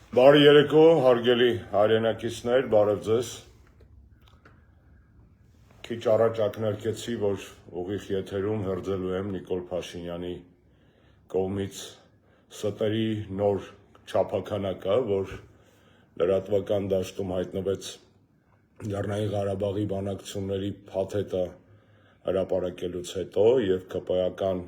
Բարի երեկո, հարգելի հայրենակիցներ, բարև ձեզ։ Քիչ առաջ ակնարկեցի, որ ուղիղ եթերում հրձելու եմ Նիկոլ Փաշինյանի կողմից ստերի նոր չափականակը, որ լրատվական դաշտում հայտնվեց Լեռնային Ղարաբաղի բանակցությունների փաթեթը հրապարակելուց հետո եւ ԿՊ-ական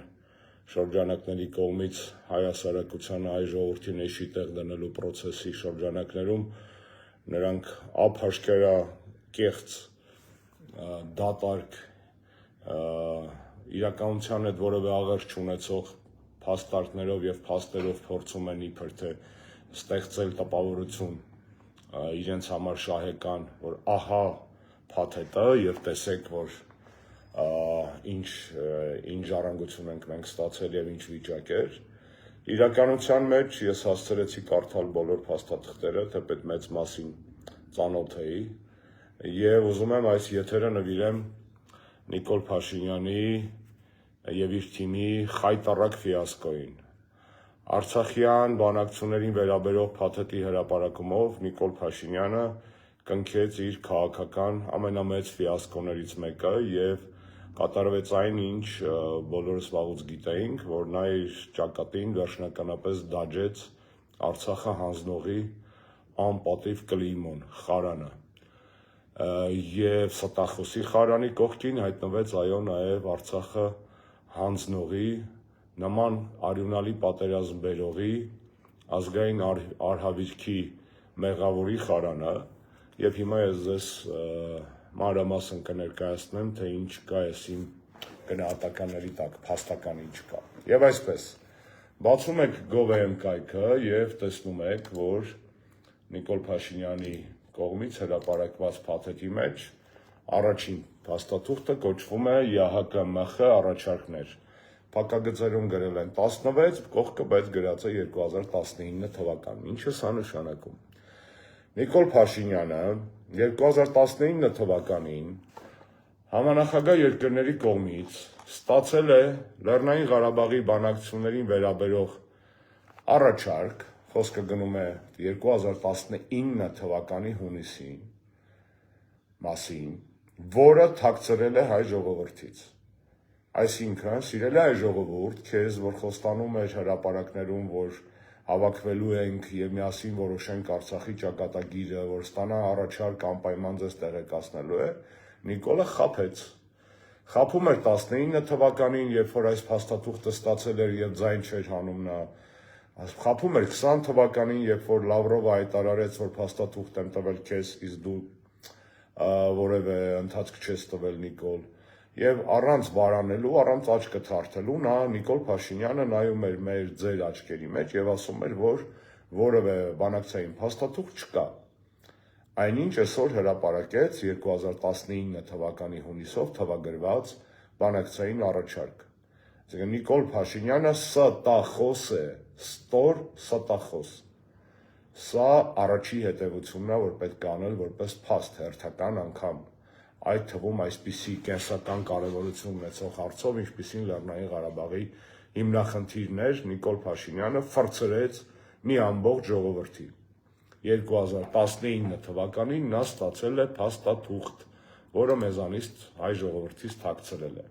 շրջանակների կողմից հայ հասարակությանը, հայ ժողովրդին էշի տեղ դնելու պրոցեսի շրջանակներում նրանք ափաշկերա-կեղծ, դատարկ, իրականության հետ որևէ աղերս չունեցող փաստարկներով եւ փաստերով փորձում են իբր թե ստեղծել տպավորություն իրենց համար շահեկան, որ ահա փաթեթը եւ տեսեք, որ ինչ ժառանգություն ենք մենք ստացել եւ ինչ վիճակ էր։ Իրականության մեջ ես հասցրեցի կարդալ բոլոր փաստաթղթերը, թեպետ մեծ մասին ծանոթ էի եւ ուզում եմ այս եթերը նվիրեմ Նիկոլ Փաշինյանի եւ իր թիմի խայտառակ ֆիասկոին։ Արցախյան բանակցություններին վերաբերող փաթեթի հրապարակումով Նիկոլ Փաշինյանը կնքեց իր քաղաքական ամենամեծ ֆիասկոներից մեկը եւ կատարվեց այն, ինչ բոլորս վաղուց գիտեինք, որ նա իր ճակատին վերջնականապես դաջեց Արցախը հանձնողի անպատիվ կլիմոն, խարանը։ Եվ ստախոսի խարանի կողքին հայտնվեց նաև Արցախը հանձնողի, նման արյունալի պատերազմ բերողի, ազգային արհավիրքի մեղավորի խարանը, եւ հիմա ես ձեզ մանրամասն կներկայացնեմ, թե ինչ կա այս իմ գնահատականների տակ, փաստական ինչ կա։ Եվ այսպես, բացում եք gov.am կայքը եւ տեսնում եք, որ Նիկոլ Փաշինյանի կողմից հրապարակված փաթեթի մեջ առաջին փաստաթուղթը կոչվում է ՀՀԿՄԽ առաջարկներ։ Փակագծերում գրել են 16 կողքը, բայց գրած է 2019 թվականն։ Ինչը սա նշանակում։ Նիկոլ Փաշինյանը 2019 թվականին համանախագահ երկրների կողմից ստացել է Լեռնային Ղարաբաղի բանակցություններին վերաբերող առաջարկ, խոսքը գնում է 2019 թվականի հունիսին մասին, որը թաքցրել է հայ ժողովրդից։ Այսինքն, սիրելի հայ ժողովուրդ, քեզ, որ խոստանում էր հրապարակներում, որ հավաքվելու ենք եւ միասին որոշենք Արցախի ճակատագիրը, որ ստանա առաջարկ անպայման ձեզ տեղեկացնելու է, Նիկոլը խաբեց։ Խաբում էր 19 թվականին, երբ որ այս փաստաթուղթը ստացել էր եւ ձայն չէր հանում նա։ Խաբում էր 20 թվականին, երբ որ Լավրովը հայտարարեց, որ փաստաթուղթ եմ տվել քեզ, իսկ դու որևէ ընթացք չես տվել Նիկոլ։ Եվ առանց վարանելու, առանց աչքը թարթելու նա Նիկոլ Փաշինյանը նայում էր ձեր աչքերի մեջ եւ ասում էր, որ որևէ բանակցային փաստաթուղթ չկա։ Այնինչ այսօր հրապարակեց 2019 թվականի հունիսով թվագրված բանակցային առաջարկ։ Այսինքն Նիկոլ Փաշինյանը ստախոս է, ստոր ստախոս։ Սա առաջի հետևությունն է, որ պետք է անել որպես փաստ հերթական անգամ, այդ թվում այսպիսի կենսական կարևորություն ունեցող հարցով, ինչպիսին Լեռնային Ղարաբաղի հիմնախնդիրներ, Նիկոլ Փաշինյանը ֆրցրեց մի ամբողջ ժողովրդի։ 2019 թվականին նա ստացել է փաստաթուղթ, որը մեզանից հայ ժողովրդից թաքցրել է։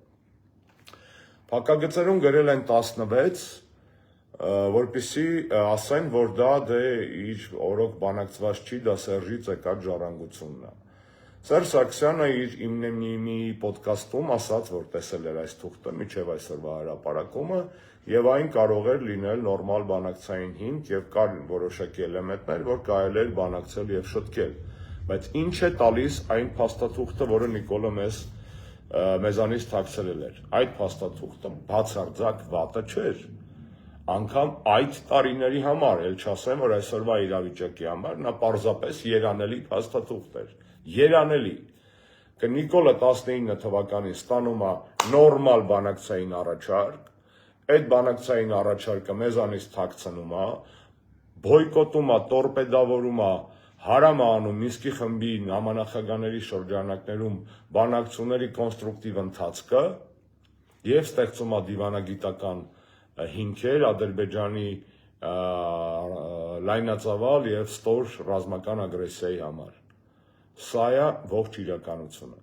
Փակագծերում գրել են 16, որպեսզի ասեն, որ դա իր օրոք բանակցված չի, դա Սերժից եկած ժառանգությունն է։ Սերժ Սարգսյանը իր իմնեմնիմի պոդքասթում ասաց, որ տեսել էր այս թուղթը մինչև այսօրվա հրապարակումը եւ այն կարող էր լինել նորմալ բանակցային հիմք եւ կար որոշակի էլեմենտներ, որ կարելի էր բանակցել եւ շտկել։ Բայց ինչ է տալիս այն փաստաթուղթը, որը Նիկոլը մեզանից թաքցրել էր։ Այդ փաստաթուղթը բացարձակ վատը չէր։ Անկամ այդ տարիների համար, էլ չասեմ, որ այսօրվա իրավիճակի համար, նա պարզապես երանելի փաստաթուղթ էր։ Երանելի։ Նիկոլը 19 թվականին ստանում է նորմալ բանակցային առաջարկ, այդ բանակցային առաջարկը մեզանից թաքցնում է, բոյկոտում է, տորպեդավորում է, հարամ է անում Մինսկի խմբի համանախագահների շրջանակներում բանակցությունների կոնստրուկտիվ ընթացքը եւ ստեղծում է դիվանագիտական հիմքեր Ադրբեջանի լայնածավալ եւ ստոր ռազմական ագրեսիայի համար։ Սա է ողջ իրականությունը։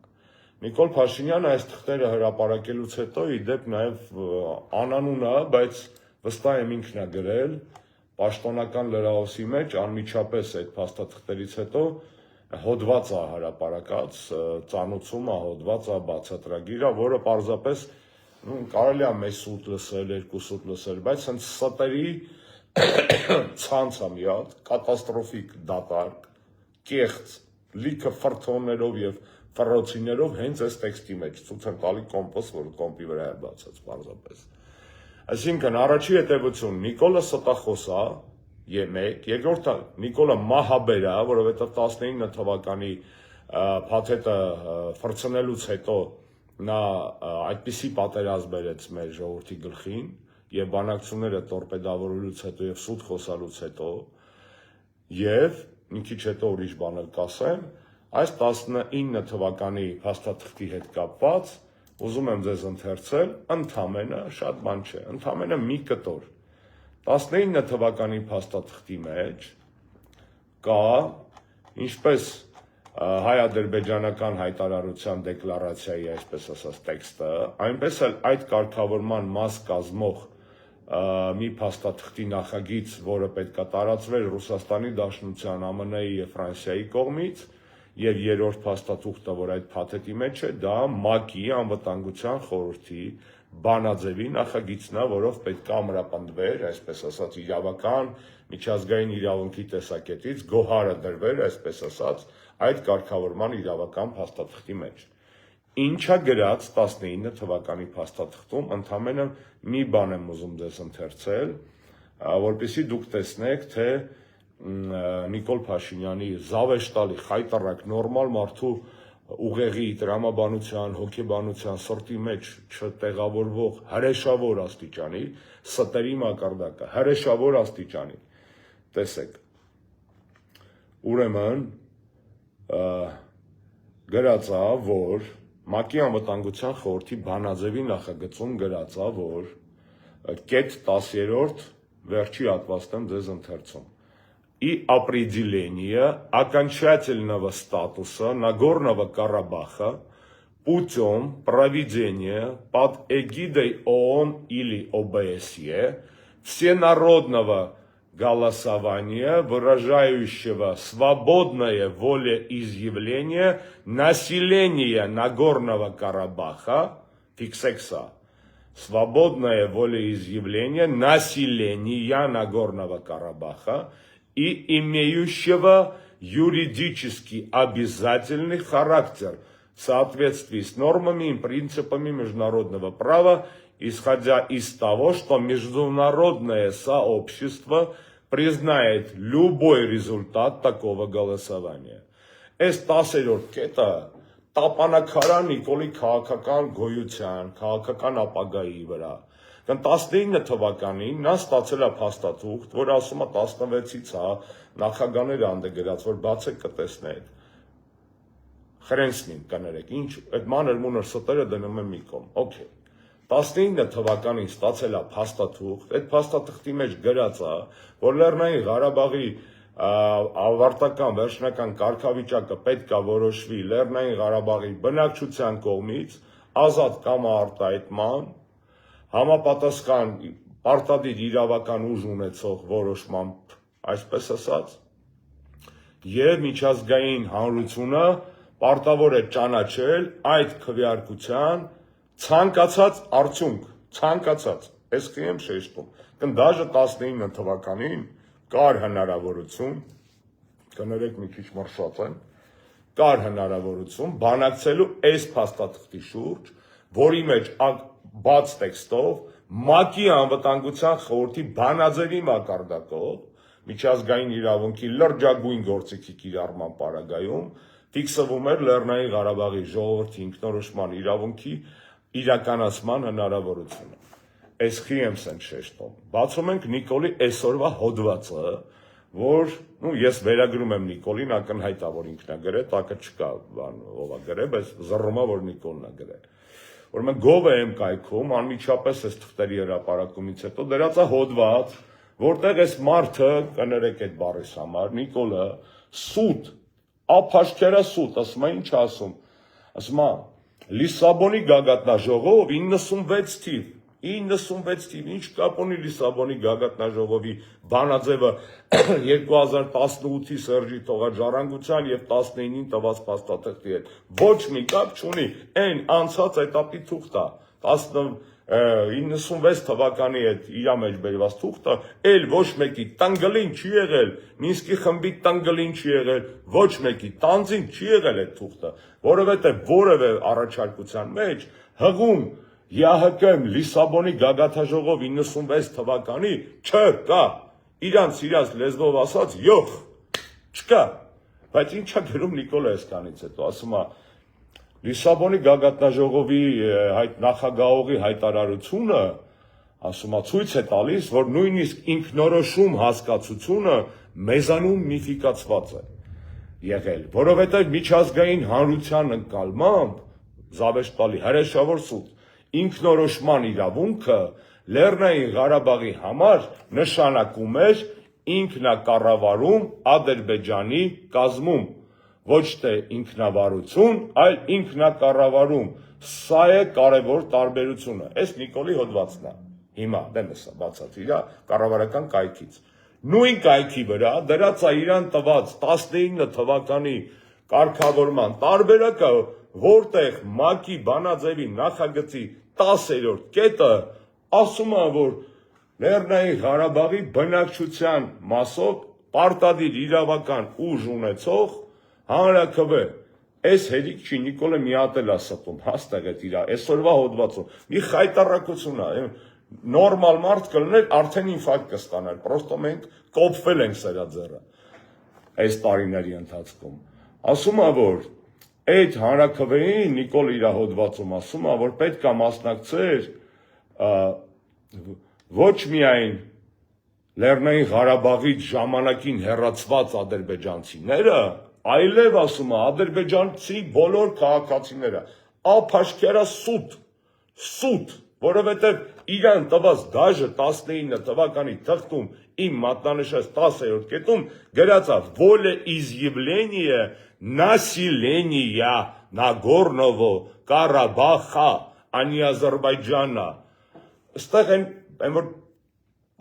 Նիկոլ Փաշինյանը այս թղթերը հրապարակելուց հետո իդեպ նաեւ անանուն է, բայց վստահ եմ ինքն է գրել պաշտոնական լրահոսի մեջ անմիջապես այդ փաստաթղթերից հետո հոդված է հրապարակած, ծանուցում է հոդված է, բացատրագիր է, որը պարզապես կարելի է մեկ սուտ լսել, երկու սուտ լսել, բայց հենց ստերի ցանց է մի հատ, կատաստրոֆիկ դատարկ, կեղծ, լիքը ֆրթոններով եւ ֆռոցիներով հենց այս տեքստի մեջ ցույց են տալի կոմպոս, որը կոմպի վրա է բացած պարզապես։ Այսինքն առաջի հետևություն Նիկոլը ստախոս է, Եմեկ, երկրորդը Նիկոլը մահաբեր է, որովհետև 19 թվականի փաթեթը ֆրցնելուց հետո նա այդպիսի պատերազմ բերեց մեր ժողովրդի գլխին եւ բանակցությունները տորպեդավորելուց հետո եւ սուտ խոսալուց հետո եւ մի քիչ հետո ուրիշ բան էլ կասեմ, այս 19 թվականի փաստաթղթի հետ կապված ուզում եմ ձեզ ընթերցել ընդամենը շատ բան չէ, ընդամենը մի կտոր 19 թվականի փաստաթղթի մեջ կա ինչպես հայ-ադրբեջանական հայտարարության դեկլարացիայի այսպես ասած տեքստը, այնպես էլ այդ կարգավորման մաս կազմող մի փաստաթղթի նախագիծ, որը պետք է տարածվեր Ռուսաստանի Դաշնության, ԱՄՆ-ի եւ Ֆրանսիայի կողմից, եւ երրորդ փաստաթուղթը, որ այդ փաթեթի մեջ է, դա ՄԱԿ-ի անվտանգության խորհրդի բանաձևի նախագիծն է, որով պետք է ամրապնդվեր, այսպես ասած, իրավական, միջազգային իրավունքի տեսակետից գոհարը դրվեր, այսպես ասած, այդ կարգավորման իրավական փաստաթղթի մեջ։ Ինչա գրած 19 թվականի փաստաթղթում ընդամենը մի բան եմ ուզում ձեզ ընթերցել, որպեսզի դուք տեսնեք, թե Նիկոլ Փաշինյանի զավեշտալի, խայտառակ, նորմալ մարդու ուղեղի, տրամաբանության, հոգեբանության, սրտի մեջ չտեղավորվող հրեշավոր աստիճանի, ստերի մակարդակը, հրեշավոր աստիճանի, տեսեք, ուրեմն գրած է, որ ՄԱԿ-ի անվտանգության խորհրդի բանաձևի նախագծում գրած է, որ կետ 10-րդ վերջի հատվածն եմ ձեզ ընթերցում։ И определение окончательного статуса Нагорного Карабаха путем проведения под эгидой ООН или ОБСЕ всенародного голосования, выражающего свободное волеизъявление населения Нагорного Карабаха, фиксекса, свободное волеизъявление населения Нагорного Карабаха и имеющего юридически обязательный характер в соответствии с нормами и принципами международного права, исходя из того, что международное сообщество признает любой результат такого голосования. Այս 10-րդ կետը տապանակարա Նիկոլի քաղաքական գոյության, քաղաքական ապագայի վրա։ 19 թվականին նա ստացել է փաստաթուղթ, որ ասում է 16-ից է նախագաները անդգրած, որ բացեք կտեսնեք։ Խրենցնին կներեք, ինչ, այդ մանր մունր ստերը դնում եմ մի կողմ, օքեյ։ 19 թվականին ստացել է փաստաթուղթ, այդ փաստաթղթի մեջ գրած է, որ Լեռնային Ղարաբաղի ավարտական վերջնական կարգավիճակը պետք է որոշվի Լեռնային Ղարաբաղի բնակչության կողմից ազատ կամ արտահայտման համապատասխան պարտադիր իրավական ուժ ունեցող որոշմամբ, այսպես ասած, եւ միջազգային հանրությունը պարտավոր է ճանաչել այդ քվեարկության ցանկացած արդյունք, ցանկացած, ես քիմ շեշտում, դաժե 19 թվականին կար հնարավորություն, կներեք մի քիչ մրշած եմ, կար հնարավորություն բանակցելու այս փաստաթղթի շուրջ, որի մեջ բաց տեքստով ՄԱԿ-ի անվտանգության խորհրդի բանաձևի մակարդակով միջազգային իրավունքի լրջագույն գործիքի կիրառման պարագայում ֆիքսվում էր Լեռնային Ղարաբաղի ժողովրդի ինքնորոշման իրավունքի իրականացման հնարավորությունը։ Այս խի եմ սեն շեշտում։ Բացում ենք Նիկոլի այսօրվա հոդվածը, որ ես վերագրում եմ Նիկոլին, ակնհայտ է, որ ինքն է գրել, տակը չկա բան ով է գրել, բայց զռռում է, որ Նիկոլն է գրել։ Ուրեմն Gov.am կայքում անմիջապես այս թղթերի հրապարակումից հետո դրած է հոդված, որտեղ այս մարդը, կներեք այդ բառիս համար, Նիկոլը, սուտ, ափաշկերա սուտ, ասում է ինչ ասում, ասում է, Լիսաբոնի գագաթնաժողով 96 թիվ, 96 թիվ, ինչ կապ ունի Լիսաբոնի գագաթնաժողովի բանաձևը 2018-ի Սերժի թողած ժառանգության եւ 19-ին տված փաստաթղթի հետ, ոչ մի կապ չունի, այն անցած էտապի թուղթ է, 96 թվականի հետ իրա մեջ բերված թուղթը, էլ ոչ մեկի տնգլին չի եղել, Մինսկի խմբի տնգլին չի եղել, ոչ մեկի տանձին չի եղել այդ թուղթը, որովհետև որևէ առաջարկության մեջ հղում ԵԱՀԿ Լիսաբոնի գագաթնաժողով 96 թվականի չկա, իրանց լեզվով ասած յոխ, չկա, բայց ինչա գրում Նիկոլը այսքանից հետո, ասում է, Լիսաբոնի գագաթնաժողովի նախագահողի հայտարարությունը, ասում է, ցույց է տալիս, որ նույնիսկ ինքնորոշում հասկացությունը մեզանում միֆիկացված է եղել, որովհետև միջազգային հանրության ընկալմամբ Զավեշտալի հրեշավոր սուտ ինքնորոշման իրավունքը Լեռնային Ղարաբաղի համար նշանակում էր ինքնակառավարում Ադրբեջանի կազմում, ոչ թե ինքնավարություն, այլ ինքնակառավարում, սա է կարևոր տարբերությունը, այս Նիկոլի հոդվածն է, հիմա դեմս է բացած իր կառավարական կայքից, նույն կայքի վրա դրած է իրան տված 19 թվականի կարգավորման տարբերակը, որտեղ ՄԱԿ-ի բանաձևի նախագծի 10-րդ կետը ասում է, որ Լեռնային Ղարաբաղի բնակչության մասով պարտադիր իրավական ուժ ունեցող հանրաքվե, այս հերիք չի, Նիկոլը մի հատ էլ է ստում, հաստեղ է իր այսօրվա հոդվածում, մի խայտառակություն է, նորմալ մարդ կլներ, արդեն ինֆարկտ կստանար, պրոստո մենք կոփվել ենք սրա ձեռը, այս տարիների ընթացքում, ասում է, որ այդ հանրաքվեին Նիկոլ իր հոդվածում ասում է, որ պետք է մասնակցեր ոչ միայն Լեռնային Ղարաբաղից ժամանակին հեռացված ադրբեջանցիները, այլև ասում է ադրբեջանցի բոլոր քաղաքացիները, ափաշկերա սուտ, որովհետև իրան տված դաժը 19 թվականի թղթում իմ մատնանշած 10-րդ կետում գրած է «Волеизъявление населения Նագորնովո Կարաբախա, անի Ադրբեջանա», ստեղ են որ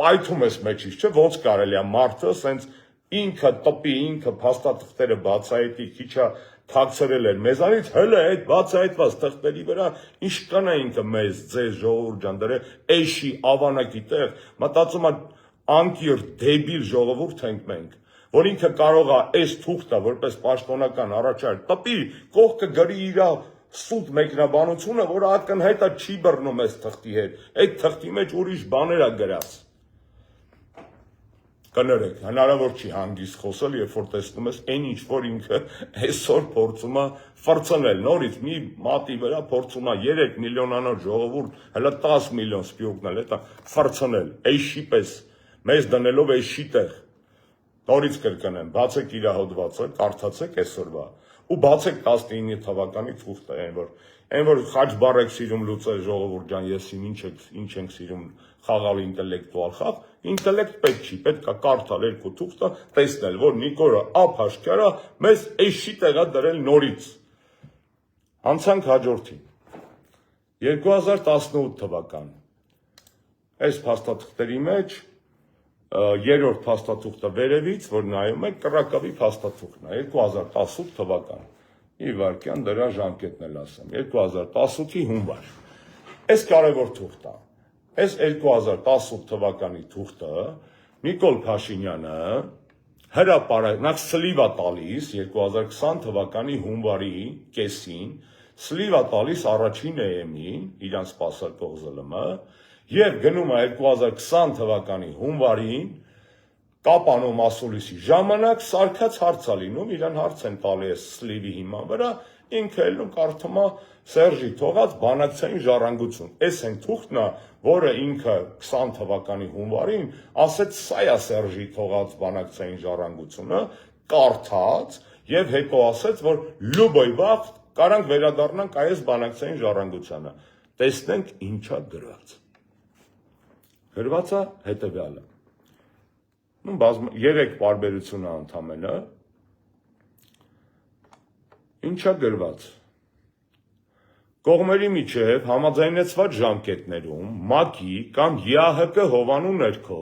պայթում ես մեջից, չէ, ոնց կարելի է մարդը սենց ինքը տպի, ինքը փաստաթղթերը բացահայտի, քիչա թաքցրել էր մեզանից, հələ այդ բացահայտված թղթերի վրա ինչ կանա ինքը մեզ, ձեզ ժողովուրդ ջան, դրե էշի ավանակի տեղ, մտածում է անկիրթ դեբիլ ժողովուրդ ենք մենք, որ ինքը կարող է այս թուղթը որպես պաշտոնական առաջարկ տպի, կողքը գրի իր սուտ մեկնաբանությունը, որ ակնհայտ է չի բռնում այս թղթի հետ, այդ թղթի մեջ ուրիշ բաներ է գրած։ Կներեք, հնարավոր չի հանգիստ խոսել, երբ որ տեսնում ես այն ինչ որ ինքը այսօր փորձում է ֆրցնել, նորից մի մատի վրա փորձում է 3 միլիոնանոց ժողովուրդ, հələ 10 միլիոն սպյուրքնել, հետա ֆրցնել, էշի պես, մեզ դնելով էշի տեղ։ Նորից կրկնեմ, բացեք իր հոդվածը, կարդացեք այսօրվա, ու բացեք 19 թվականի թուղթը, այն որ խաչբար եք սիրում լուծել ժողովուրդ ջան, ես ինչ ենք սիրում խաղալ ինտելեկտուալ խաղ, ինտելեկտ պետք չի, պետք է կարդալ երկու թուղթը, տեսնել, որ Նիկոլը ափաշկարա մեզ էշի տեղա դրել նորից։ Անցանք հաջորդին։ 2018 թվական։ Այս փաստաթղթերի մեջ երրորդ փաստաթուղթը վերևից, որ նայում եք, կռակավի փաստաթուղթն է, 2018 թվական։ Մի վայրկյան դրա ժամկետն էլ ասեմ, 2018-ի հունվար։ Այս կարևոր թուղթ է։ Այս 2018 թվականի թուղթը Նիկոլ Փաշինյանը հրապարակ սլիվ է տալիս 2020 թվականի հունվարի կեսին, սլիվ է տալիս առաջին EM-ին, իրանց սպասարկող ԶԼՄ, եւ գնում է 2020 թվականի հունվարին Կապանո Մասուլիսի ժամանակ սարկած հարց է լինում, իրան հարց են տալի այս սլիվի հիման վրա, ինքը ելնում կարդում է Սերժի թողած բանակցային ժառանգություն։ Այս այն թուղթն է, որը ինքը 20 թվականի հունվարին ասեց սա է Սերժի թողած բանակցային ժառանգությունը, կարդաց եւ հետո ասեց, որ լյուբոյ վաղ կարանք վերադառնանք այս բանակցային ժառանգությանը։ Տեսնենք ինչա գրված։ Գրված է հետեւյալը։ 3 պարբերություն է ընդամենը, ինչա գրված։ Կողմերի միջև համաձայնեցված ժամկետներում ՄԱԿ-ի կամ ԵԱՀԿ հովանու ներքո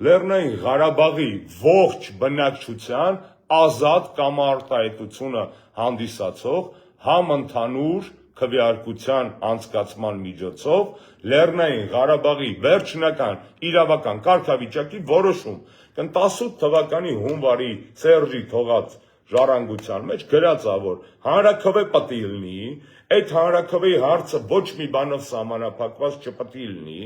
Լեռնային Ղարաբաղի ողջ բնակչության ազատ կամ արտահայտությունը հանդիսացող համընդհանուր քվեարկության անցկացման միջոցով Լեռնային Ղարաբաղի վերջնական իրավական կարգավիճակի որոշում։ 18 թվականի հունվարի Սերժի թողած ժառանգության մեջ գրած է, որ հանրաքվե պետք է լինի, այդ հանրաքվեի հարցը ոչ մի բանով սահմանափակված չպետք է լինի,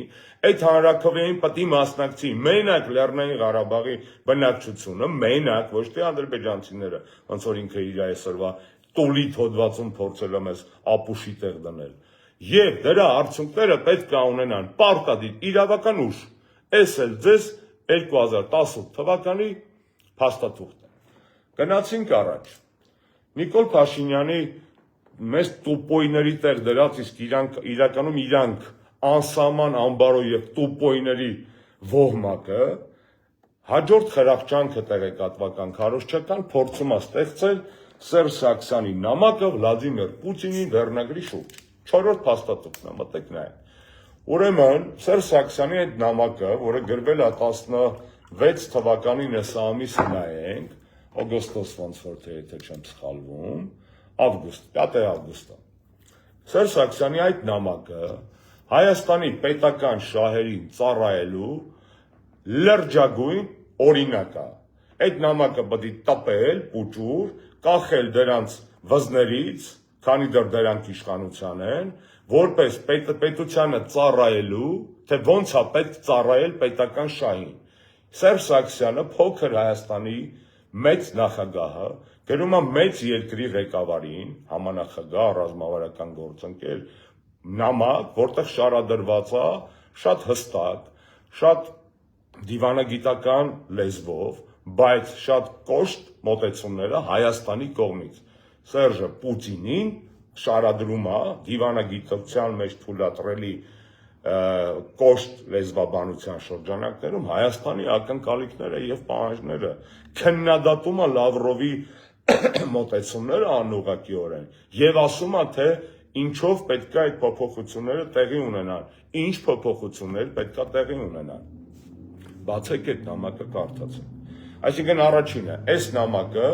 այդ հանրաքվեին պետք է մասնակցի մենակ Լեռնային Ղարաբաղի բնակչությունը, մենակ, ոչ թե ադրբեջանցիները, ոնց որ ինքը իր այսօրվա տոլիթ հոդվածում փորձել է մեզ ապուշի տեղ դնել։ Եվ դրա արդյունքները պետք է ունենան պարտադիր իրավական ուժ։ Էս էլ ձեզ 2018 թվականի փաստաթուղթն է։ Գնացինք առաջ։ Նիկոլ Փաշինյանի մեզ տուպոյների տեղ դրած, իսկ իրականում իրանք անսահման ամբարո եւ տուպոյների ոհմակը հաջորդ խրախճանքը տեղեկատվական քարոզչական փորձում է ստեղծել Սերժ Սարգսյանի նամակը Վլադիմիր Պուտինի վերնագրի շուրջ։ 4-րդ փաստաթուղթն է, մտեք նայեք։ Ուրեմն Սերժ Սարգսյանի այդ նամակը, որը գրվել է 16 թվականին հեսա ամիսը նայենք, օգոստոս ոնց որ թե եթե չեմ սխալվում, ավգուստ, 7 ավգուստը։ Սերժ Սարգսյանի այդ նամակը Հայաստանի պետական շահերին ծառայելու լրջագույն օրինակ է։ Այդ նամակը պետք է տպել, պուճուր, կախել դրանց վզներից, քանի դեռ դրանք իշխանության են, որպես պետությանը ծառայելու, թե ոնց է պետք ծառայել պետական շահին։ Սերժ Սարգսյանը փոքր Հայաստանի մեծ նախագահը գրում է մեծ երկրի ղեկավարին, համանախագահ, ռազմավարական գործընկեր, նամակ, որտեղ շարադրված է շատ հստակ, շատ դիվանագիտական լեզվով, բայց շատ կոշտ մոտեցումները Հայաստանի կողմից։ Սերժը Պուտինին շարադրում է դիվանագիտության մեջ թույլատրելի կոշտ լեզվաբանության շրջանակներում Հայաստանի ակնկալիքները եւ պահանջները, քննադատում է Լավրովի մոտեցումները անուղղակիորեն եւ ասում է, թե ինչով պետք է այդ փոփոխությունները տեղի ունենան, ինչ փոփոխություններ պետք է տեղի ունենան։ Բացեք այդ նամակը կարդացեք։ Այսինքն առաջինը, այս նամակը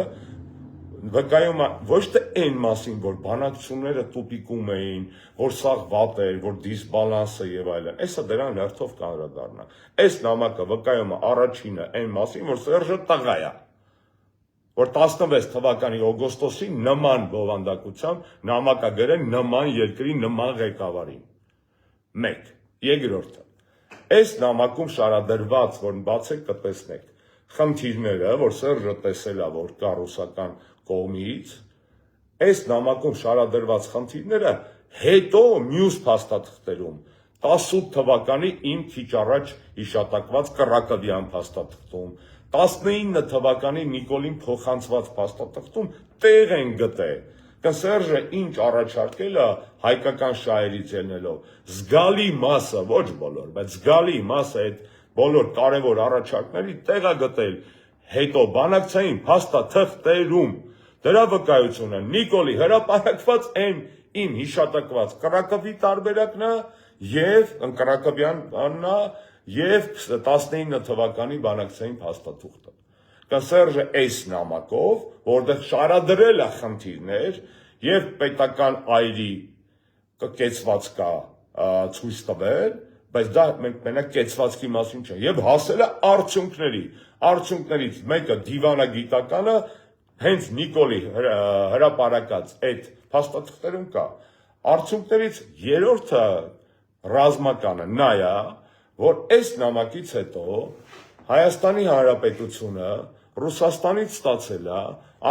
վկայում է ոչ թե այն մասին, որ բանակցությունները տուպիկում էին, որ սաղ վատ էր, որ դիսբալանսը եւ այլն, այսը դրան հերթով կանդրադառնա։ Այս նամակը վկայում է առաջինը այն մասին, որ Սերժը տղա է, որ 16 թվականի օգոստոսին նման բովանդակությամբ նամակագրեն նման երկրի նման ղեկավարին։ 1. Երկրորդը, այս նամակում շարադրված, որ բացեք կտեսնեք, խնդիրները, որ Սերժը տեսել է, որ կա ռուսական կողմից, այս նամակում շարադրված խնդիրները հետո մյուս փաստաթղթերում 18 թվականի իմ քիչ առաջ հիշատակված Կռակովյան փաստաթղթում, 19 թվականի Նիկոլին փոխանցված փաստաթղթում տեղ են գտել։ Սերժը ինչ առաջարկել է հայկական շահերից ելնելով, զգալի մասը, ոչ բոլոր, բայց զգալի մասը այդ բոլոր կարևոր առաջարկների տեղ է գտել հետո բանակցային փաստաթղթերում։ Դրա վկայությունը Նիկոլի հրապարակված այն իմ հիշատակված Կռակովի տարբերակն է եւ Կռակովյանն է եւ 19 թվականի բանակցային փաստաթուղթը։ Սերժը այս նամակով, որտեղ շարադրել է խնդիրներ եւ պետական այրի կեցված կա ցույց տվել, բայց դա մենակ կեցվածքի մասին չէ, եւ հասել է արդյունքներից մեկը դիվանագիտականը հենց Նիկոլի հրապարակած այդ փաստաթղթերում կա։ Արդյունքներից երրորդը ռազմականը նա է, որ այս նամակից հետո Հայաստանի Հանրապետությունը Ռուսաստանից ստացել է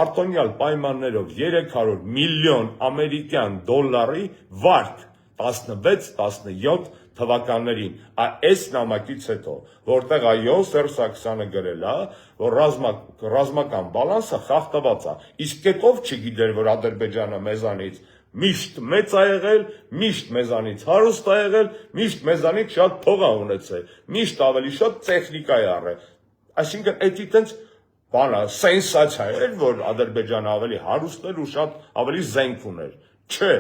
արտոնյալ պայմաններով 300 միլիոն ամերիկյան դոլարի վարկ 16-17 թվականներին, այս նամակից հետո, որտեղ այո Սերժ Սարգսյանը գրել է, որ ռազմական բալանսը խախտված է, իսկ կետով չգիտեր, որ Ադրբեջանը մեզանից միշտ մեծ է եղել, միշտ մեզանից հարուստ է եղել, միշտ մեզանից շատ փող է ունեցել, միշտ ավելի շատ տեխնիկա է առել, Այսինքն էդի տենց բանա սենսացիա էր, որ Ադրբեջանը ավելի հարուստ էր ու շատ ավելի զենք ուներ։ Չէ,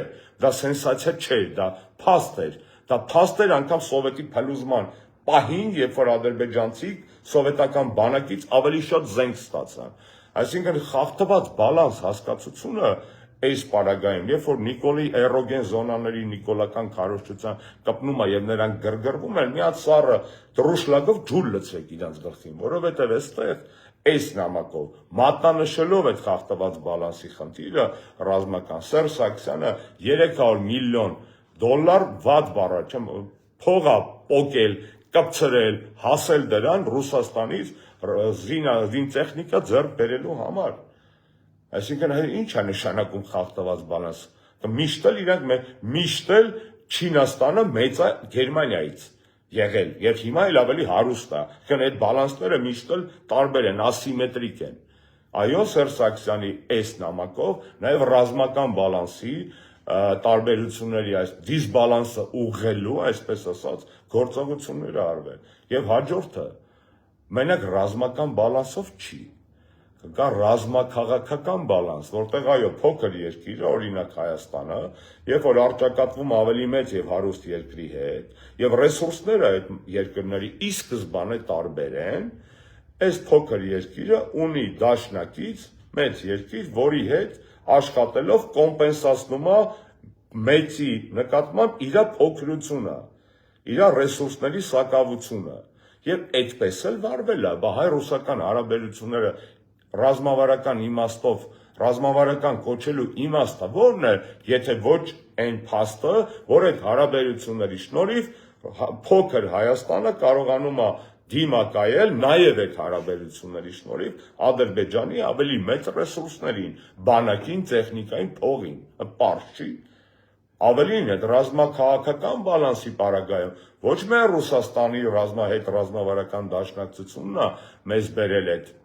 դա սենսացիա չէր, դա փաստ էր։ Դա փաստ էր անգամ սովետի փլուզման պահին, երբ որ ադրբեջանցիք սովետական բանակից ավելի շատ զենք ստացան։ Այսինքն խախտված բալանս հասկացությունը այս պարագայում, երբ որ Նիկոլի էրոգեն զոնաների նիկոլական քարոզչության կպնում է եւ նրանք գրգռվում են, մի հատ սառը դրուշլակով ջուր լցրեք իրանց գլխին, որովհետեւ այստեղ այս նամակով մատնանշելով այդ խախտված բալանսի խնդիրը ռազմական Սերժ Սարգսյանը 300 միլիոն դոլար վատ բառա չեմ փողա պոկել, կպցրել, հասել դրան Ռուսաստանից զինտեխնիկա ձեռք բերելու համար։ Այսինքն ինչ է նշանակում խախտված բալանս։ Միշտ էլ իրանք միշտ էլ Չինաստանը մեծ է Գերմանիայից եղել եւ հիմա էլ ավելի հարուստ է։ Քան այդ բալանսները միշտ էլ տարբեր են, ասիմետրիկ են։ Այո, Սերժ Սարգսյանի այս նամակով նաեւ ռազմական բալանսի տարբերությունների այս դիսբալանսը ուղղելու, այսպես ասած, գործողությունները արվել։ Եվ հաջորդը մենակ ռազմական բալանսով չի։ Կա ռազմաքաղաքական բալանս, որտեղ այո, փոքր երկիրը, օրինակ Հայաստանը, երբ որ առճակատվում ավելի մեծ եւ հարուստ երկրի հետ, եւ ռեսուրսները այդ երկրների ի սկզբանե տարբեր են, այս փոքր երկիրը ունի դաշնակից մեծ երկիր, որի հետ աշխատելով կոմպենսացնում է մեծի նկատմամբ իր փոքրությունը, իր ռեսուրսների սակավությունը, եւ այդպես էլ վարվել է, բա հայ-ռուսական հարաբերությունները ռազմավարական իմաստով, ռազմավարական կոչելու իմաստը ո՞րն է, եթե ոչ այն փաստը, որ այդ հարաբերությունների շնորհիվ փոքր Հայաստանը կարողանում է դիմակայել նաև այդ հարաբերությունների շնորհիվ Ադրբեջանի ավելի մեծ ռեսուրսներին, բանակին, տեխնիկային, փողին, պարզ չի։ Ավելին այդ ռազմաքաղաքական բալանսի պարագայում ոչ միայն Ռուսաստանի ռազմավարական դաշնակցությունն է մեզ բերել այդ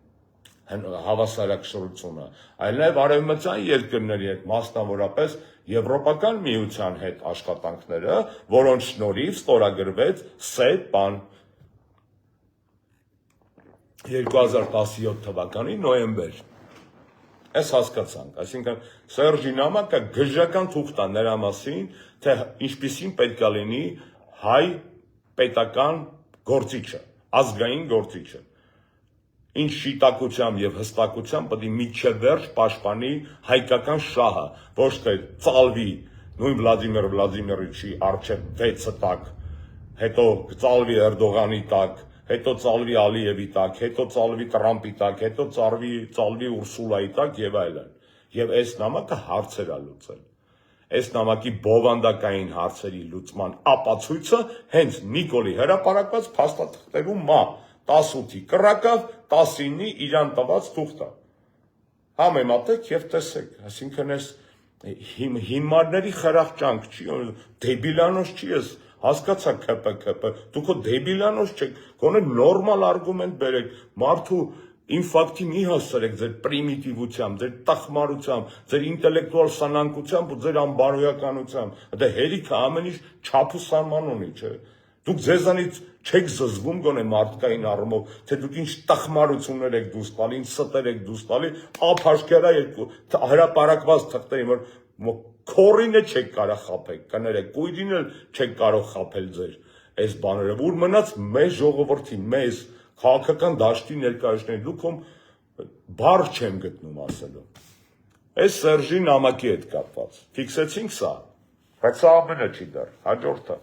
հավասարակշռությունը, այլ նաև արևմտյան երկրների հետ, մասնավորապես Եվրոպական միության հետ աշխատանքները, որոնց շնորհիվ ստորագրվեց ՍԵՊ-ն 2017 թվականի նոյեմբեր։ Այս հասկացանք, այսինքն Սերժի նամակը գժական թուղթ է նրա մասին, թե ինչպիսին պետք է լինի հայ պետական գործիչը, ազգային գործիչը։ Ինչ շիտակությամբ եւ հստակությամբ պետք է միջև վերջ պաշտպանի հայկական շահը, ոչ թե ծալվի նույն Վլադիմիր Վլադիմիրիչի արչեւ 6 տակ, հետո ծալվի Էրդողանի տակ, հետո ծալվի Ալիևի տակ, հետո ծալվի Տրամպի տակ, հետո ծալվի Ուրսուլայի տակ եւ այլն։ Եվ այս նամակը հարցեր է լուծել։ Այս նամակի բովանդակային հարցերի լուծման ապացույցը հենց Նիկոլի հրապարակված փաստաթղթերում մա 18-ի կռակավ, 19-ի իրան տված թուղթը։ Համեմատեք եւ տեսեք, այսինքն այս հիմարների խրախճանք չի, դեբիլանոց չի, ես հասկացա ԿՊ, դուք դեբիլանոց չեք, գոնե նորմալ արգումենտ բերեք, մարդու ինֆակտի մի հասցրեք ձեր պրիմիտիվությամբ, ձեր տխմարությամբ, ձեր ինտելեկտուալ սնանկությամբ ու ձեր անբարոյականությամբ, դա հերիքը ամեն ինչ չափ ու սահման ունի, չէ։ Դուք ձեզանից չեք զզվում գոնե մարդկային առումով, թե դուք ինչ տխմարություններ եք դուրս տալի, ինչ ստեր եք դուրս տալի, ափաշկերա երկու հրապարակված թղթերի, որ քորինը չեք կարող խափել, կներեք, կույրին էլ չեք կարող խափել ձեր այս բաները, որ մնաց մեզ ժողովրդի, մեզ քաղաքական դաշտի ներկայացնեն, դուք բառ չեմ գտնում ասելու։ Այս Սերժի նամակի հետ կապված, ֆիքսեցինք սա, բայց սա ամենը չի դեռ, հաջորդը։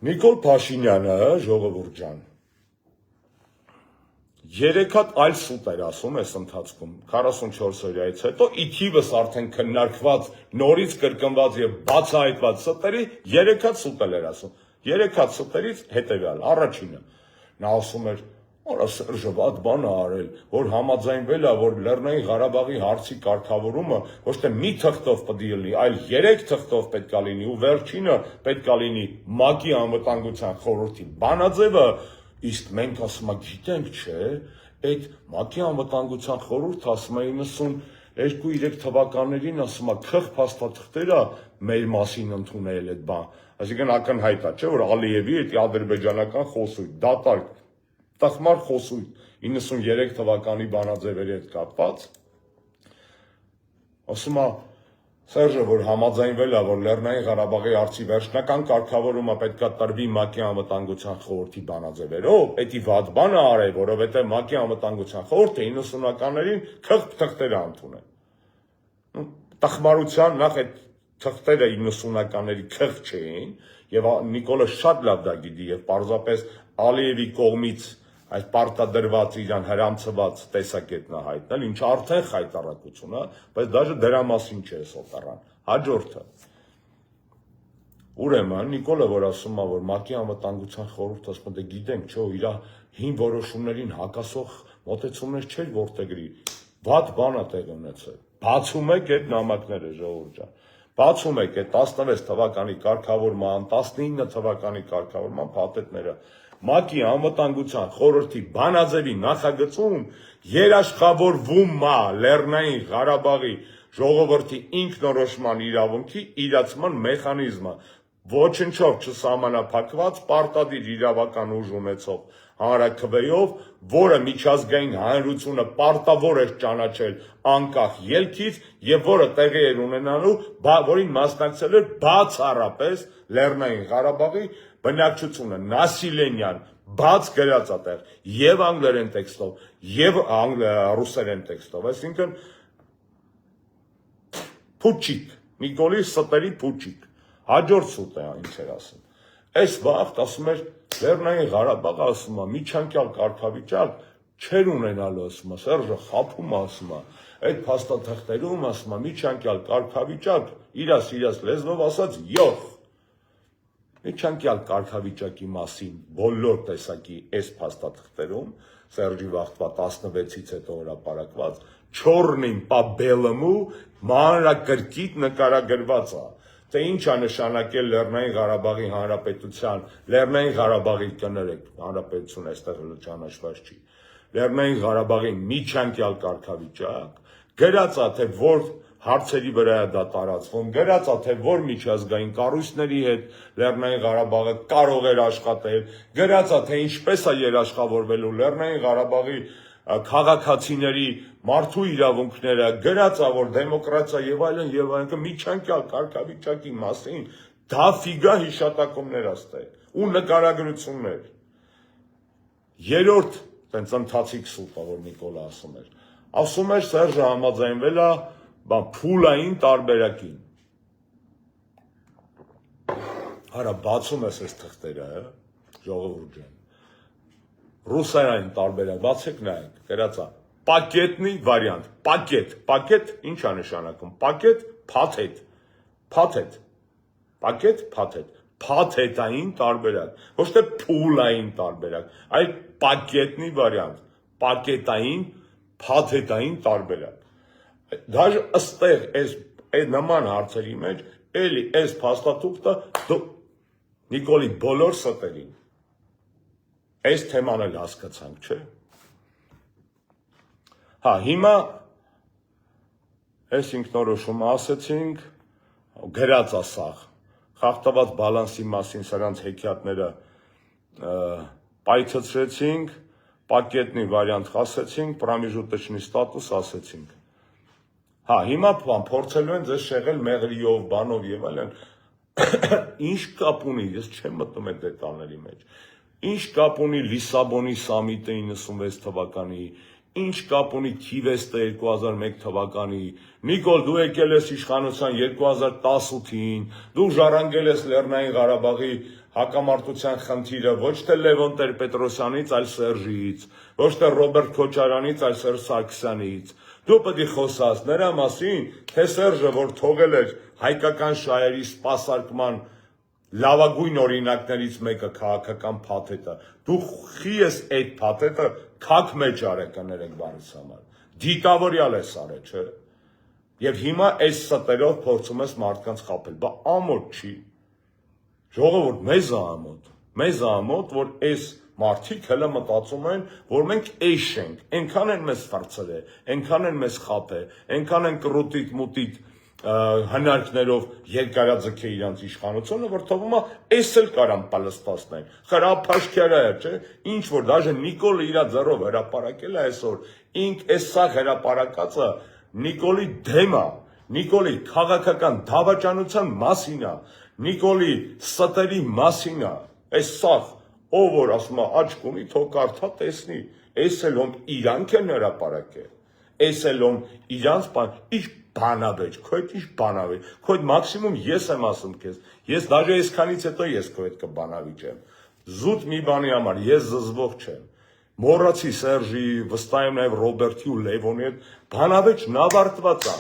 Նիկոլ Փաշինյանը, ժողովուրդ ջան, 3 հատ այլ սուտ էր ասում այս ընթացքում, 44 օրյայից հետո, ի թիվս արդեն քննարկված, նորից կրկնված եւ բացահայտված սուտերի 3 հատ սուտ էր ասում։ 3 հատ սուտերից հետեւյալ, առաջինը, նա ասում էր, «Արա Սերժը վատ բան է արել, որ համաձայնվել է, որ Լեռնային Ղարաբաղի հարցի կարգավորումը ոչ թե մի թղթով պետք է լինի, այլ 3 թղթով պետք է լինի, ու վերջինը պետք է լինի ՄԱԿ-ի անվտանգության խորհրդի բանաձևը, իսկ մենք ասում ենք, գիտենք, չէ, այդ ՄԱԿ-ի անվտանգության խորհուրդը ասում է 92-3 թվականներին ասում է քխ փաստաթղթերը մեր մասին ընդունել այդ բան։ Այսինքն ակնհայտ է, չէ՞ որ Ալիևի այդ ադրբեջանական խոսույթ, դատարկ, տխմար խոսույթ 93 թվականի բանաձևերի հետ կապված, ասում է Սերժը, որ համաձայնվել է, որ Լեռնային Ղարաբաղի հարցի վերջնական կարգավորումը պետք է տրվի ՄԱԿ-ի անվտանգության խորհրդի բանաձևերով, պետք է վատ բան արել, որովհետև ՄԱԿ-ի անվտանգության խորհուրդը 90-ականներին քղթ թղթեր ընդունել։ Տխմարության նախ այդ թղթերը 90-ականների քղթ չէին, եւ Նիկոլը շատ լավ դա գիտի եւ պարզապես Ալիևի կողմից այս պարտադրված իրան հրամցված տեսակետն է հայտնել, ինչ արդեն խայտարակություն է, բայց դաժե դրա մասին չէ սոտառան։ Հաջորդը։ Ուրեմն Նիկոլը, որ ասում է, որ ՄԱԿ-ի անվտանգության խորհուրդը ասում է, դե գիտենք, չէ, իր հին որոշումներին հակասող մոտեցումներ չէր որտեղի, վատ բան է տեղ ունեցել։ Բացում եք այդ նամակները, ժողովուրդ ջան։ Բացում եք այդ 16 թվականի կարգավորման, 19 թվականի կարգավորման փաթեթները։ ՄԱԿ-ի անվտանգության խորհրդի բանաձևի նախագծում երաշխավորվում է Լեռնային Ղարաբաղի ժողովրդի ինքնորոշման իրավունքի իրացման մեխանիզմը, ոչնչով չսահմանափակված պարտադիր իրավական ուժ ունեցող հանրաքվեով, որը միջազգային հանրությունը պարտավոր է ճանաչել անկախ ելքից եւ որը տեղի էր ունենալու, որին մասնակցել էր բացառապես Լեռնային Ղարաբաղի բնակչությունը, նասիլենյան, բաց գրած է տեղ, եւ անգլերեն տեքստով, եւ ռուսերեն տեքստով, այսինքն փուչիկ, Նիկոլի ստերի փուչիկ, հաջորդ սուտ է ինչ էր ասում, այս վաղտ ասում էր, Լեռնային Ղարաբաղը ասում է, միջանկյալ կարգավիճակ չեր ունենալու, ասում է, Սերժը խափում ասում է, այդ փաստաթղթերում ասում է, միջանկյալ կարգավիճակ, իրաց լեզվով ասած յոխ, միջանկյալ կարգավիճակի մասին բոլոր տեսակի այս փաստաթղթերում, Սերժի վաղտվա 16-ից հետո հրապարակված, չորնին պա բելմու մանրակրկիտ նկարագրված է, թե ինչ է նշանակել Լեռնային Ղարաբաղի Հանրապետության, Լեռնային Ղարաբաղի կներեք, Հանրապետություն այստեղ ճանաչված չի, Լեռնային Ղարաբաղի միջանկյալ կարգավիճակ, գրած է, թե որ հարցերի վրա է դա տարածվում, գրած է, թե որ միջազգային կառույցների հետ Լեռնային Ղարաբաղը կարող էր աշխատել, գրած է, թե ինչպես է երաշխավորվելու Լեռնային Ղարաբաղի քաղաքացիների մարդու իրավունքները, գրած է, որ դեմոկրատիա եւ այլն միջանկյալ կարգավիճակի մասին դաֆիգա հիշատակումներ աստեղ ու նկարագրություններ։ Երրորդ տենց ընթացիկ սուտը, որ Նիկոլը ասում էր Սերժը համաձայնվել է փուլային տարբերակին։ Արա բացում ես այս թղթերը, ժողովուրդ ջան։ Ռուսերեն տարբերակ, բացեք նայեք, գրած է պակետնի վարիանտ, պակետ ինչ է նշանակում, պակետ, փաթեթ, փաթեթային տարբերակ, ոչ թե փուլային տարբերակ, այլ պակետնի վարիանտ, պակետային, փաթեթային տարբերակ։ Դաժե ըստեղ այս նման հարցերի մեջ էլի այս փաստաթուղթը Նիկոլի բոլոր ստերին այս թեման էլ հասկացանք, չէ՞։ Հա, հիմա այս ինքնորոշումը ասեցինք, գրած է սաղ, խախտված բալանսի մասին սրանց հեքիաթները պայթեցրեցինք, պակետնի վարիանտ ասեցինք, պրամիժուտեչնի ստատուս ասեցինք։ Հա, հիմա փորձելու են ձեզ շեղել մեղրիով, բանով եւ այլն։ Ինչ կապ ունի, ես չեմ մտնում այդ դետալների մեջ։ Ինչ կապ ունի Լիսաբոնի սամիտը 96 թվականի, ինչ կապ ունի Քիվեստը 2001 թվականի, Նիկոլ դու եկել ես իշխանության 2018-ին, դու ժառանգել ես Լեռնային Ղարաբաղի հակամարտության խնդիրը ոչ թե Լևոն Տեր-Պետրոսյանից, այլ Սերժից, ոչ թե Ռոբերտ Քոչարյանից, այլ Սերժ Սարգսյանից։ Դու պետք է խոսաս նրա մասին, թե Սերժը, որ թողել էր հայկական շահերի սպասարկման լավագույն օրինակներից մեկը քաղաքական փաթեթը, դու խի ես այդ փաթեթը քաք մեջ արել կներեք բանից համար, դիտավորյալ ես արել, չէ՞։ Եվ հիմա այս ստերով փորձում ես մարդկանց խաբել, բա ամոթ չի։ Ժողովուրդ, մեզ ամոթ, որ այս մարդիկ հələ մտածում են, որ մենք էշ ենք, այնքան են մեզ ֆրծել, այնքան են մեզ խաբել, այնքան են կրուտիկ մուտիկ հնարքներով երկարաձգե իրանց իշխանությունը, որ թվում է էս էլ կարան պալստասնեն։ Խրափաշքյարա է, չէ՞, ինչ որ դաժե Նիկոլը իր ձեռով հրապարակել է այսօր, ինք այս սա հրապարակածը Նիկոլի դեմ է, Նիկոլի քաղաքական դավաճանության մասին է, Նիկոլի ստերի մասին է, այս սա ով որ ասում է աչք ունի, թող կարդա տեսնի, այս էլ ում իրանք են հրապարակել, այս էլ ում իրանց ինչ բանավեճ, քո հետ ինչ բանավեճ, քո հետ մաքսիմում ես եմ ասում քեզ, ես դաժե այսքանից հետո ես քո հետ կբանավիճեմ, զուտ մի բանի համար, ես զզվող չեմ, մոռացի Սերժի, վստահ եմ նաև Ռոբերտի ու Լևոնի հետ, բանավեճն ավարտված է,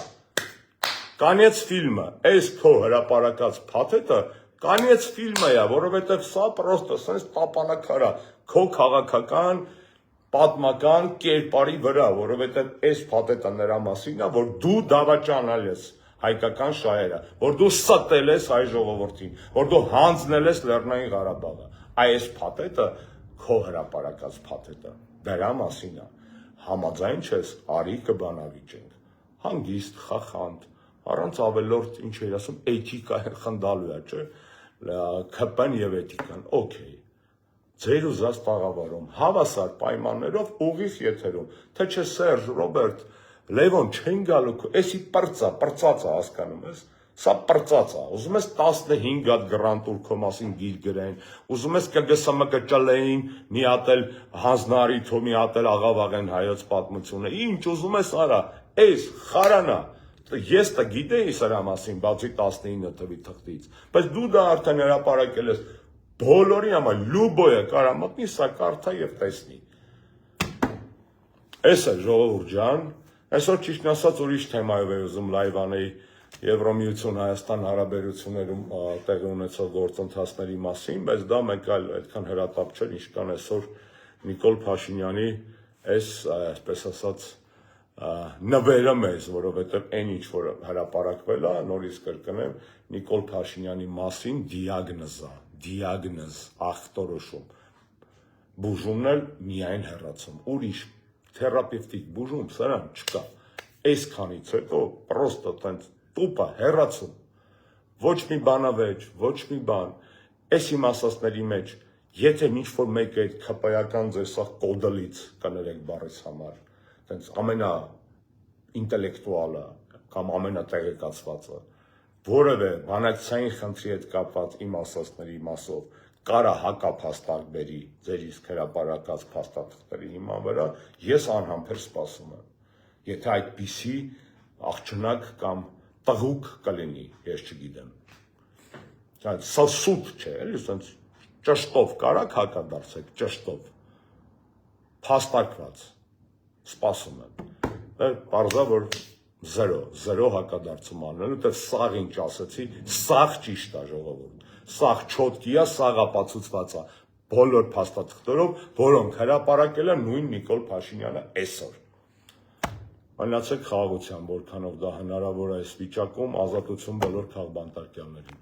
կանեց ֆիլմը, այս քո հրապարակած փաթեթը, կանեց ֆիլմը է, որովհետև սա պրոստը սենց տապանակար է, քո քաղաքական պատմական կերպարի վրա, որովհետև այս փաթեթը նրա մասին է, որ դու դավաճանել ես հայկական շահերը, որ դու ստել ես հայ ժողովրդին, որ դու հանձնել ես Լեռնային Ղարաբաղը, այս փաթեթը քո հրապարակած փաթեթը, դրա մասին է, համաձայն չես, արի կբանավիճենք, հանգիստ, խախանդ, առանց ավելորդ ինչ էր ասում, էթիկա խնդալու է, չէ, ՔՊ-ն եւ էթիկան, օքեյ, ձեր ուզած տաղավարում, հավասար պայմաններով ուղիղ եթերում, թե չէ Սերժ, Ռոբերտ, Լևոն չեն գալու, էսի պրծած է հասկանում ես, սա պրծած է, ուզում ես 15 հատ գրանտուր քո մասին գիր գրեն, ուզում ես ԿԳՍՄԿ ճլեին, մի հատ էլ հանձնարարիթ, մի հատ էլ Աղավաղեն հայոց պատմությունը, ինչ ուզում ես արա, էս խարանա, ես դա գիտեի սրա մասին, բացի 19 թվի թղթից, բայց դու դա արդեն հրապարակել ես բոլորի համար լուբոյը կարա մտնի, սա կարդա եւ տեսնի։ Էս է ժողովուրդ ջան, այսօր ճիշտ ասած ուրիշ թեմայով եմ ուզում լայվ անեի Եվրոմիություն Հայաստան հարաբերություններում տեղի ունեցող գործընթացների մասին, բայց դա մեկ այլ այդքան հրատապ չէր, ինչքան այսօր Նիկոլ Փաշինյանի այս, այսպես ասած, նվերը մեզ, որովհետև այն ինչ որ հրապարակվել է, նորից կրկնեմ, Նիկոլ Փաշինյանի մասին դիագնոզ, ախտորոշում, բուժումն էլ միայն հեռացում, ուրիշ թերապևտիկ բուժում սրան չկա, այսքանից հետո պրոստը տենց տուպա հեռացում, ոչ մի բանավեճ, ոչ մի բան, այս իմ ասածների մեջ, եթե ինչ-որ մեկը այդ քպայական ձեր սաղ կոդլից կներեք բառից համար, տենց ամենա ինտելեկտուալը կամ ամենա տեղեկացվածը, որևէ բանակցային խնդրի հետ կապված իմ ասածների մասով կարա հակափաստակ բերի ձեր իսկ հրապարակած փաստաթղթերի հիման վրա, ես անհամբեր սպասում եմ, եթե այդպիսի աղջնակ կամ տղուկ կլինի, ես չգիտեմ, սա սուտ չէ, էլի սենց ճշտով կարաք հակադարձեք, ճշտով, փաստարկված, սպասում եմ, պարզա, որ զերո հակադարձում անելու, թե սաղ ինչ ասեցի, սաղ ճիշտ է ժողովուրդ, սաղ չոտքի է, սաղ ապացուցված է, բոլոր փաստաթղթերով, որոնք հրապարակել է նույն Նիկոլ Փաշինյանը այսօր։ Մնացեք խաղաղությամբ, որքանով դա հնարավոր է այս վիճակում, ազատություն բոլոր քաղբանտարկյալներին։